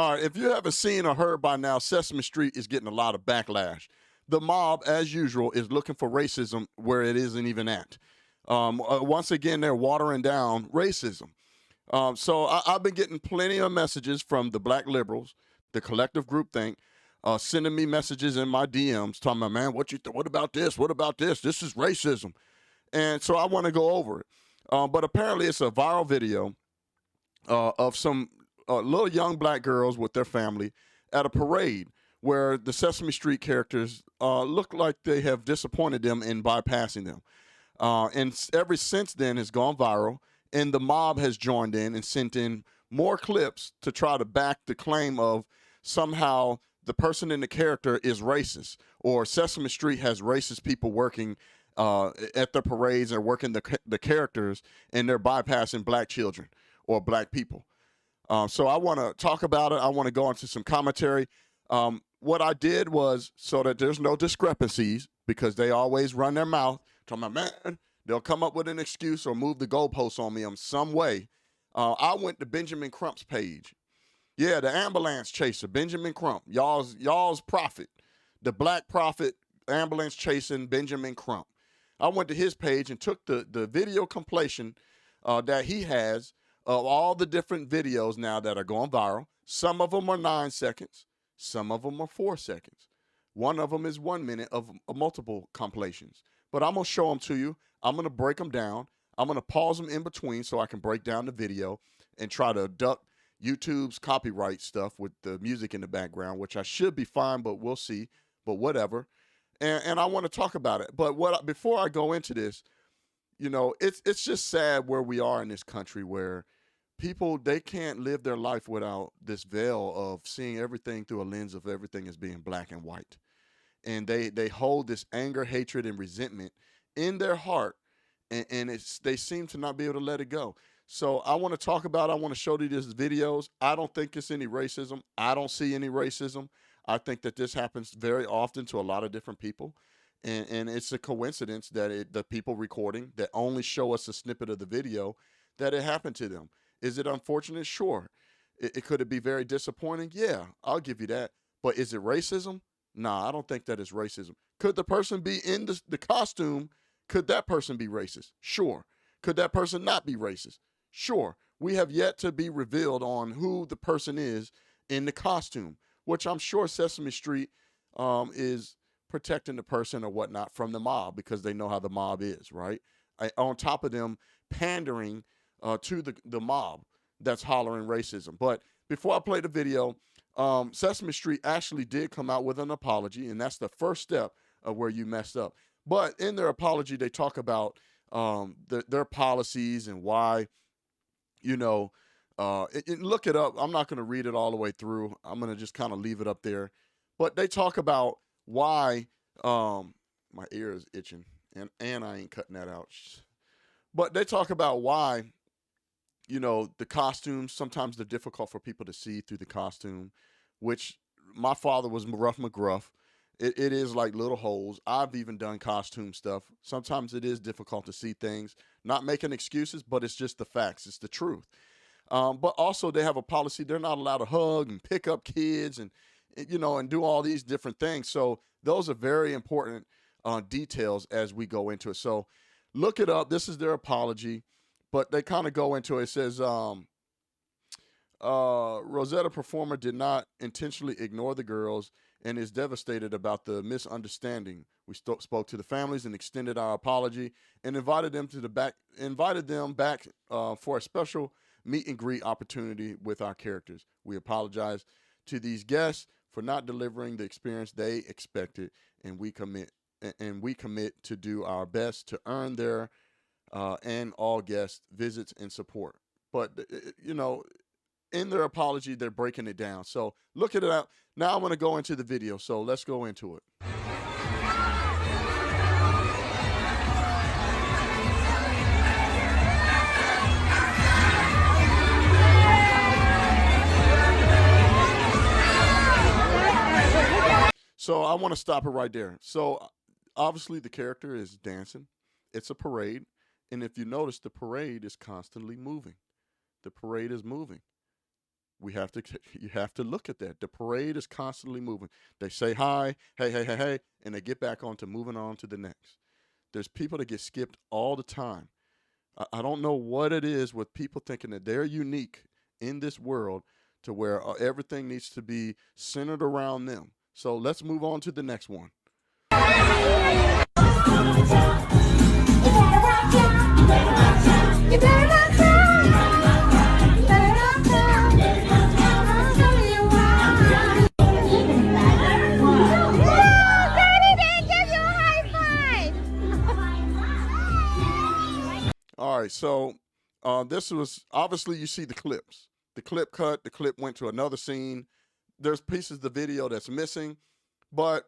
All right, if you haven't seen or heard by now, Sesame Street is getting a lot of backlash. The mob, as usual, is looking for racism where it isn't even at. Once again, they're watering down racism. I've been getting plenty of messages from the black liberals, the collective groupthink, sending me messages in my DMs talking about, man, what about this? What about this? This is racism. And so I want to go over it. But apparently, it's a viral video of some little young black girls with their family at a parade where the Sesame Street characters look like they have disappointed them in bypassing them. Ever since then, has gone viral, and the mob has joined in and sent in more clips to try to back the claim of somehow the person in the character is racist, or Sesame Street has racist people working at the parades and working the characters, and they're bypassing black children or black people. So I want to talk about it. I want to go into some commentary. What I did was, so that there's no discrepancies, because they always run their mouth talking about, man, they'll come up with an excuse or move the goalposts on me in some way. I went to Benjamin Crump's page. Yeah, the ambulance chaser, Benjamin Crump, y'all's prophet, the black prophet, ambulance chasing Benjamin Crump. I went to his page and took the video compilation that he has of all the different videos now that are going viral. Some of them are 9 seconds. Some of them are 4 seconds. One of them is 1 minute of multiple compilations. But I'm going to show them to you. I'm going to break them down. I'm going to pause them in between so I can break down the video and try to duck YouTube's copyright stuff with the music in the background, which I should be fine, but we'll see. But whatever. And I want to talk about it. But before I go into this, it's just sad where we are in this country, where people, they can't live their life without this veil of seeing everything through a lens of everything as being black and white. And they hold this anger, hatred, and resentment in their heart, and they seem to not be able to let it go. So I want to talk about, I want to show you these videos. I don't think it's any racism. I don't see any racism. I think that this happens very often to a lot of different people. And it's a coincidence that the people recording that only show us a snippet of the video, that it happened to them. Is it unfortunate? Sure. Could it be very disappointing? Yeah, I'll give you that. But is it racism? Nah, I don't think that is racism. Could the person be in the costume? Could that person be racist? Sure. Could that person not be racist? Sure. We have yet to be revealed on who the person is in the costume, which I'm sure Sesame Street is protecting the person or whatnot from the mob, because they know how the mob is, right? On top of them pandering to the mob that's hollering racism. But before I play the video, Sesame Street actually did come out with an apology, and that's the first step of where you messed up. But in their apology, they talk about their policies and why, look it up. I'm not going to read it all the way through. I'm going to just kind of leave it up there. But they talk about why, my ear is itching, and I ain't cutting that out. But they talk about why, the costumes, sometimes they're difficult for people to see through the costume, which my father was rough McGruff. It is like little holes. I've even done costume stuff. Sometimes it is difficult to see things. Not making excuses, but it's just the facts. It's the truth. But also they have a policy. They're not allowed to hug and pick up kids and do all these different things. So those are very important details as we go into it. So look it up. This is their apology. But they kind of go into it. It says, Rosetta performer did not intentionally ignore the girls and is devastated about the misunderstanding. We spoke to the families and extended our apology and invited them back for a special meet and greet opportunity with our characters. We apologize to these guests for not delivering the experience they expected, and we commit to do our best to earn their and all guests visits and support. But in their apology, they're breaking it down. So look at it out. Now I'm going to go into the video. So let's go into it. So I want to stop it right there. So obviously the character is dancing. It's a parade. And if you notice, the parade is constantly moving. The parade is moving. You have to look at that. The parade is constantly moving. They say hi, hey, hey, hey, hey, and they get back on to moving on to the next. There's people that get skipped all the time. I don't know what it is with people thinking that they're unique in this world to where everything needs to be centered around them. So let's move on to the next one. All right, so this was obviously you see the clips. The clip cut, the clip went to another scene. There's pieces of the video that's missing, but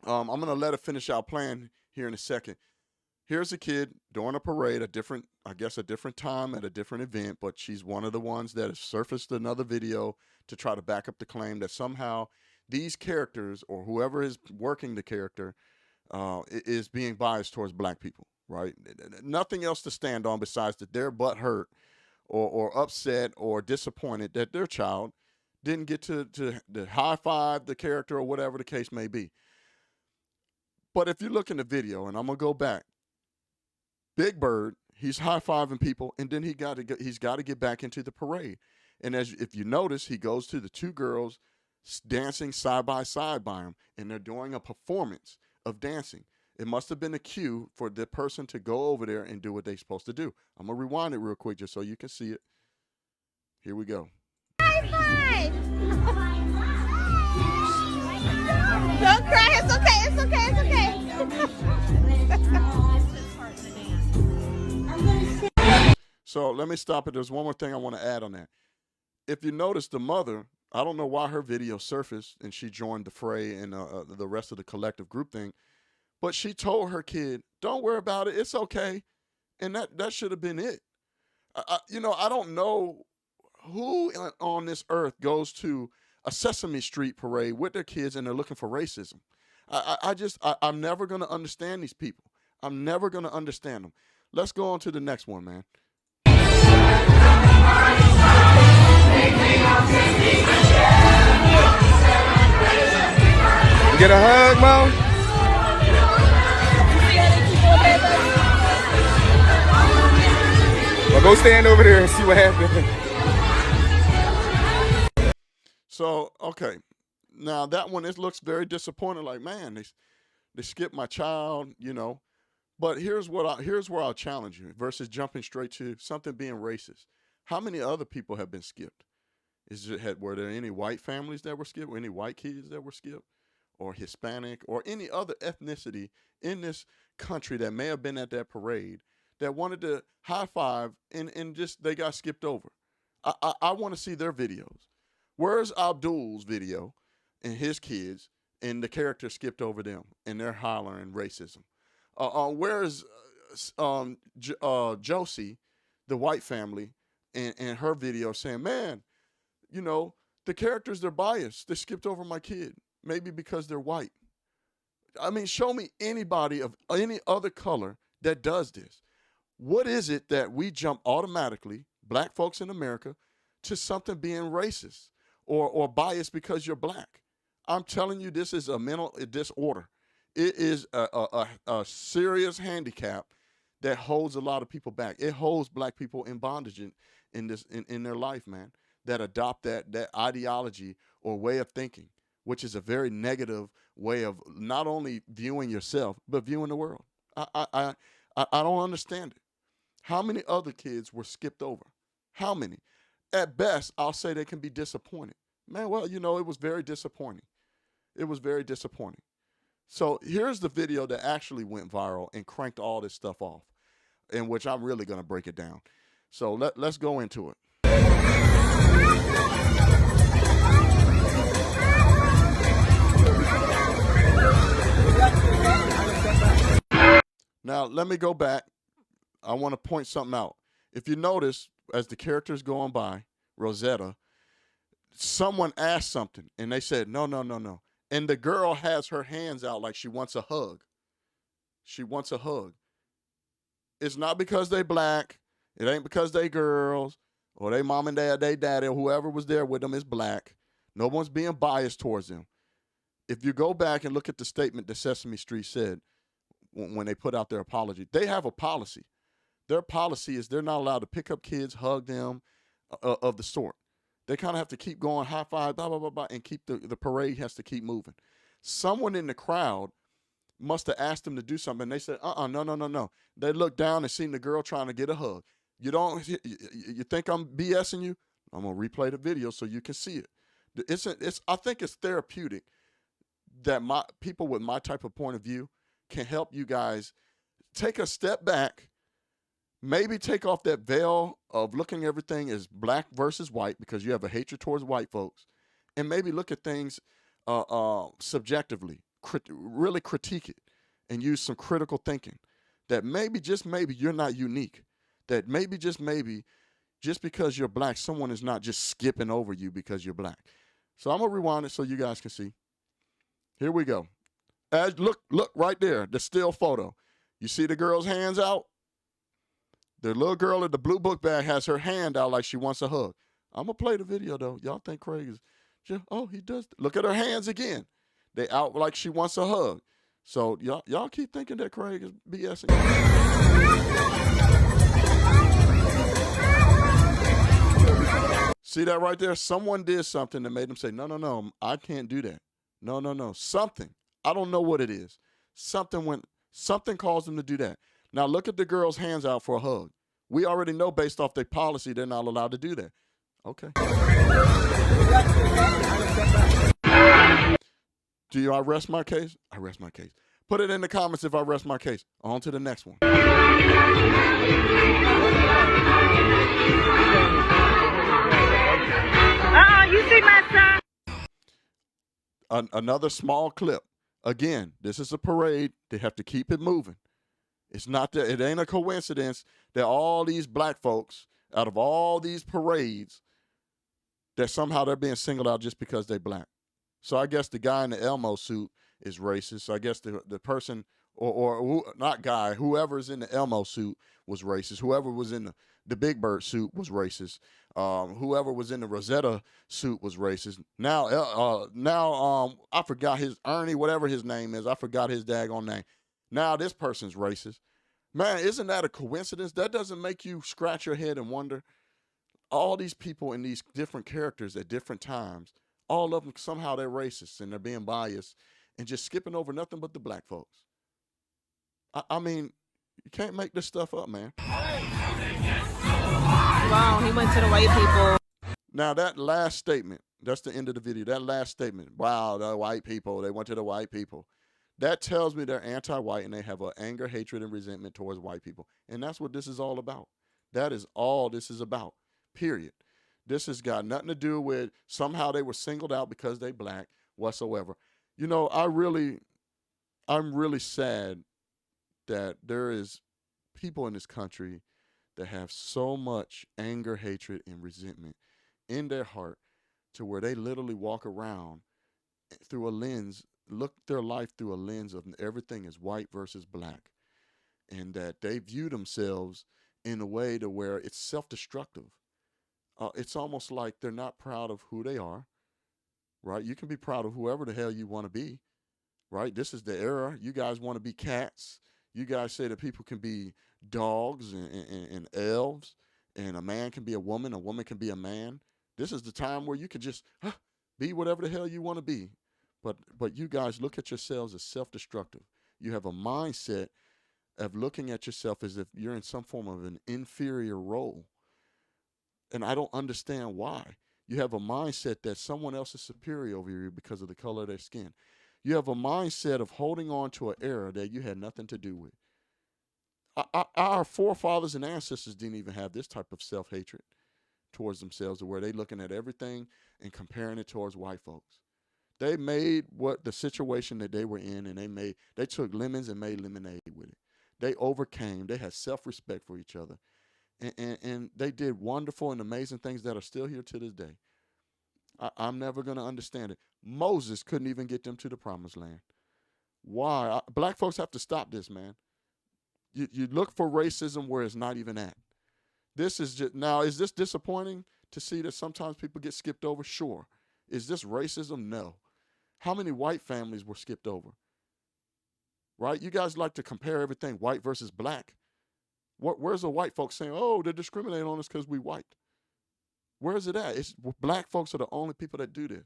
I'm gonna let it finish out playing here in a second. Here's a kid during a parade, I guess a different time at a different event, but she's one of the ones that has surfaced another video to try to back up the claim that somehow these characters or whoever is working the character is being biased towards black people, right? Nothing else to stand on besides that they're butthurt or upset or disappointed that their child didn't get to high five the character or whatever the case may be. But if you look in the video, and I'm gonna go back, Big Bird, he's high fiving people, and then he's got to get back into the parade. And if you notice, he goes to the two girls dancing side by side by him, and they're doing a performance of dancing. It must have been a cue for the person to go over there and do what they're supposed to do. I'm gonna rewind it real quick just so you can see it. Here we go. High five! Don't cry. It's okay. It's okay. It's okay. So let me stop it. There's one more thing I want to add on that. If you notice, the mother, I don't know why her video surfaced and she joined the fray and the rest of the collective group thing, but she told her kid, "Don't worry about it. It's okay," and that should have been it. I don't know who on this earth goes to a Sesame Street parade with their kids and they're looking for racism. I'm never going to understand these people. I'm never going to understand them. Let's go on to the next one, man. Get a hug, Mom. Well, go stand over there and see what happens. So, okay. Now, that one, it looks very disappointing. Like, man, they skipped my child, But here's where I'll challenge you versus jumping straight to something being racist. How many other people have been skipped? Were there any white families that were skipped? Or any white kids that were skipped? Or Hispanic? Or any other ethnicity in this country that may have been at that parade that wanted to high five and just they got skipped over? I want to see their videos. Where's Abdul's video and his kids and the character skipped over them and they're hollering racism? Where's Josie, the white family, and her video saying, man, the characters, they're biased. They skipped over my kid, maybe because they're white. I mean, show me anybody of any other color that does this. What is it that we jump automatically, black folks in America, to something being racist or biased because you're black? I'm telling you, this is a mental disorder. It is a serious handicap that holds a lot of people back. It holds black people in bondage in their life, man, that adopt that ideology or way of thinking, which is a very negative way of not only viewing yourself, but viewing the world. I don't understand it. How many other kids were skipped over? How many? At best, I'll say they can be disappointed. Man, well, it was very disappointing. It was very disappointing. So here's the video that actually went viral and cranked all this stuff off, in which I'm really going to break it down. So let's go into it. Now, let me go back. I want to point something out. If you notice, as the character's going by, Rosetta, someone asked something, and they said, no, no, no, no. And the girl has her hands out like she wants a hug. She wants a hug. It's not because they black. It ain't because they girls. or they mom and dad, they daddy, or whoever was there with them is black. No one's being biased towards them. If you go back and look at the statement that Sesame Street said when they put out their apology, they have a policy. Their policy is they're not allowed to pick up kids, hug them, of the sort. They kind of have to keep going, high five, blah, blah, blah, blah, and keep the parade has to keep moving. Someone in the crowd must have asked them to do something. And they said, no, no, no, no. They looked down and seen the girl trying to get a hug. You think I'm BSing you? I'm going to replay the video so you can see it. I think it's therapeutic that people with my type of point of view can help you guys take a step back, maybe take off that veil of looking everything as black versus white because you have a hatred towards white folks, and maybe look at things subjectively, really critique it, and use some critical thinking. That maybe, just maybe, you're not unique. That maybe, just because you're black, someone is not just skipping over you because you're black. So I'm going to rewind it so you guys can see. Here we go. Look right there, the still photo. You see the girl's hands out? The little girl in the blue book bag has her hand out like she wants a hug. I'm going to play the video, though. Y'all think Craig is just, oh, he does. Look at her hands again. They out like she wants a hug. So y'all keep thinking that Craig is BSing. See that right there? Someone did something that made them say, no, no, no, I can't do that. No, no, no. Something. I don't know what it is. Something caused them to do that. Now look at the girl's hands out for a hug. We already know based off their policy they're not allowed to do that. Okay. Do I rest my case? I rest my case. Put it in the comments if I rest my case. On to the next one. You see my son? Another small clip. Again, this is a parade. They have to keep it moving. It ain't a coincidence that all these black folks, out of all these parades, that somehow they're being singled out just because they're black. So I guess the guy in the Elmo suit is racist. So I guess the person, or not guy, whoever's in the Elmo suit was racist. Whoever was in the Big Bird suit was racist. Whoever was in the Rosetta suit was racist. Now I forgot Ernie, whatever his name is. I forgot his daggone name. Now this person's racist. Man, isn't that a coincidence? That doesn't make you scratch your head and wonder, all these people in these different characters at different times, all of them, somehow they're racist and they're being biased and just skipping over nothing but the black folks. I mean, you can't make this stuff up, man. Wow, he went to the white people. Now, that last statement, that's the end of the video. That last statement, wow, the white people, they went to the white people. That tells me they're anti-white and they have an anger, hatred, and resentment towards white people. And that's what this is all about. That is all this is about, period. This has got nothing to do with somehow they were singled out because they black whatsoever. You know, I'm really sad that there is people in this country that have so much anger, hatred, and resentment in their heart to where they literally walk around through a lens, look their life through a lens of everything is white versus black, and that they view themselves in a way to where it's self-destructive. It's almost like they're not proud of who they are, right? You can be proud of whoever the hell you want to be, right? This is the era. You guys want to be cats. You guys say that people can be dogs and elves, and a man can be a woman can be a man. This is the time where you can just be whatever the hell you want to be. But you guys look at yourselves as self-destructive. You have a mindset of looking at yourself as if you're in some form of an inferior role. And I don't understand why. You have a mindset that someone else is superior over you because of the color of their skin. You have a mindset of holding on to an era that you had nothing to do with. Our forefathers and ancestors didn't even have this type of self-hatred towards themselves, where they looking at everything and comparing it towards white folks. They made what the situation that they were in, and they took lemons and made lemonade with it. They overcame. They had self-respect for each other. And they did wonderful and amazing things that are still here to this day. I'm never going to understand it. Moses couldn't even get them to the promised land. Why? Black folks have to stop this, man. You look for racism where it's not even at. This is just now. Is this disappointing to see that sometimes people get skipped over? Sure. Is this racism? No. How many white families were skipped over? Right? You guys like to compare everything white versus black. Where's the white folks saying, oh, they're discriminating on us because we white? Where is it at? It's black folks are the only people that do this.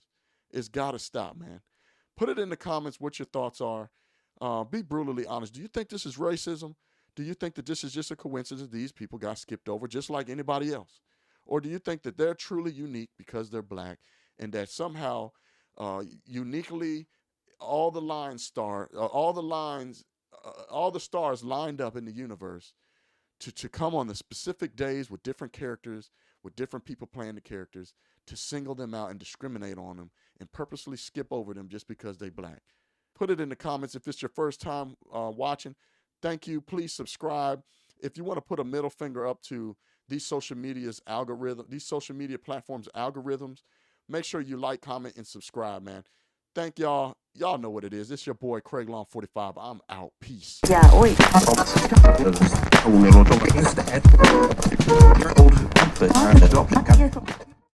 It's got to stop, man. Put it in the comments what your thoughts are. Be brutally honest. Do you think this is racism? Do you think that this is just a coincidence these people got skipped over just like anybody else? Or do you think that they're truly unique because they're black and that somehow uniquely all the stars lined up in the universe to come on the specific days with different characters, with different people playing the characters, to single them out and discriminate on them and purposely skip over them just because they black? Put it in the comments if it's your first time watching. Thank you. Please subscribe. If you want to put a middle finger up to these social media platforms' algorithms, make sure you like, comment, and subscribe, man. Thank y'all. Y'all know what it is. It's your boy Craig Long 45. I'm out. Peace. Yeah, oi.